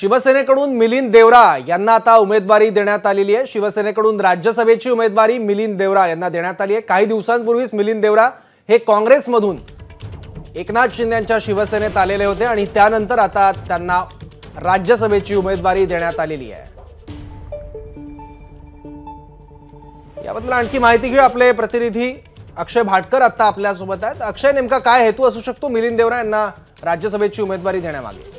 शिवसेनेकडून मिलिंद देवरा यांना आता उमेदवारी देण्यात आलेली आहे। शिवसेनेकडून राज्यसभेची उमेदवारी मिलिंद देवरा यांना देण्यात आली आहे। काही दिवसांपूर्वीच मिलिंद देवरा हे काँग्रेसमधून एकनाथ शिंदे यांच्या शिवसेनेत आलेले होते आणि त्यानंतर आता त्यांना राज्यसभेची उमेदवारी देण्यात आलेली आहे। याबद्दल आणखी माहिती घेऊ, आपले प्रतिनिधी अक्षय भाटकर आता आपल्या सोबत आहेत। अक्षय, नेमका काय हेतू असू शकतो मिलिंद देवरा यांना राज्यसभेची उमेदवारी देण्यामागे?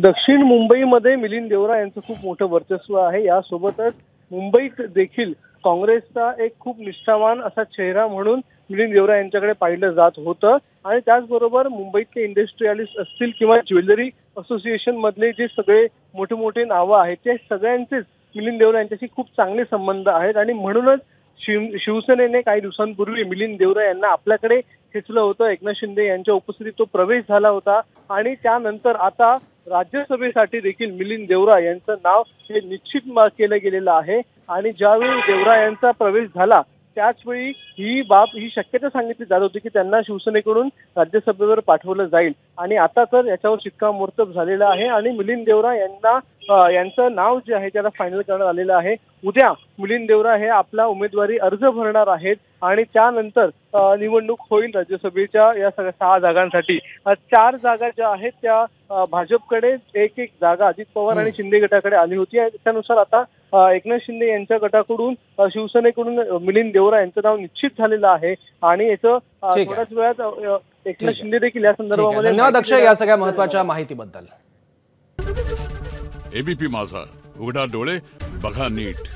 दक्षिण मुंबईमध्ये मिलिंद देवरा यांचं खूप मोठं वर्चस्व आहे। यासोबतच मुंबईत देखील काँग्रेसचा एक खूप निष्ठावान असा चेहरा म्हणून मिलिंद देवरा यांच्याकडे पाहिलं जात होतं आणि त्याचबरोबर मुंबईतले इंडस्ट्रियलिस्ट असतील किंवा ज्वेलरी असोसिएशन मधले जे सगळे मोठे मोठे नावं आहेत ते सगळ्यांचेच मिलिंद देवरा यांच्याशी खूप चांगले संबंध आहेत आणि म्हणूनच शिवसेनेने काही दिवसांपूर्वी मिलिंद देवरा यांना आपल्याकडे खेचलं होतं। एकनाथ शिंदे यांच्या उपस्थितीत तो प्रवेश झाला होता आणि त्यानंतर आता राज्यसभेसाठी देखील मिलिंद देवरा यांचं नाव हे निश्चित केलं गेलेलं आहे आणि ज्यावेळी देवरा यांचा प्रवेश झाला त्याचवेळी ही शक्यता सांगितली जात होती की त्यांना शिवसेनेकडून राज्यसभेवर पाठवलं जाईल आणि आता तर याच्यावर शिक्कामोर्तब झालेलं आहे आणि मिलिंद देवरा यांचं नाव जे आहे त्याला फायनल करण्यात आलेलं आहे। उद्या मिलिंद देवरा हे आपला उमेदवारी अर्ज भरणार आहेत आणि त्यानंतर निवडणूक होईल राज्यसभेच्या या 6 जागांसाठी। 4 जागा ज्या आहेत त्या भाजपकडे, एक जागा अजित पवार आणि शिंदे गटाकडे आली होती। त्यानुसार आता एकनाथ शिंदे यांच्या गटाकडून शिवसेनेकडून मिलिंद देवरा यांचं नाव निश्चित झालेलं आहे आणि याचं थोड्याच वेळात एकनाथ शिंदे देखील या संदर्भामध्ये। धन्यवाद अक्षय या सगळ्या महत्त्वाच्या माहितीबद्दल। एबीपी माझा, उघडा डोळे बघा नीट।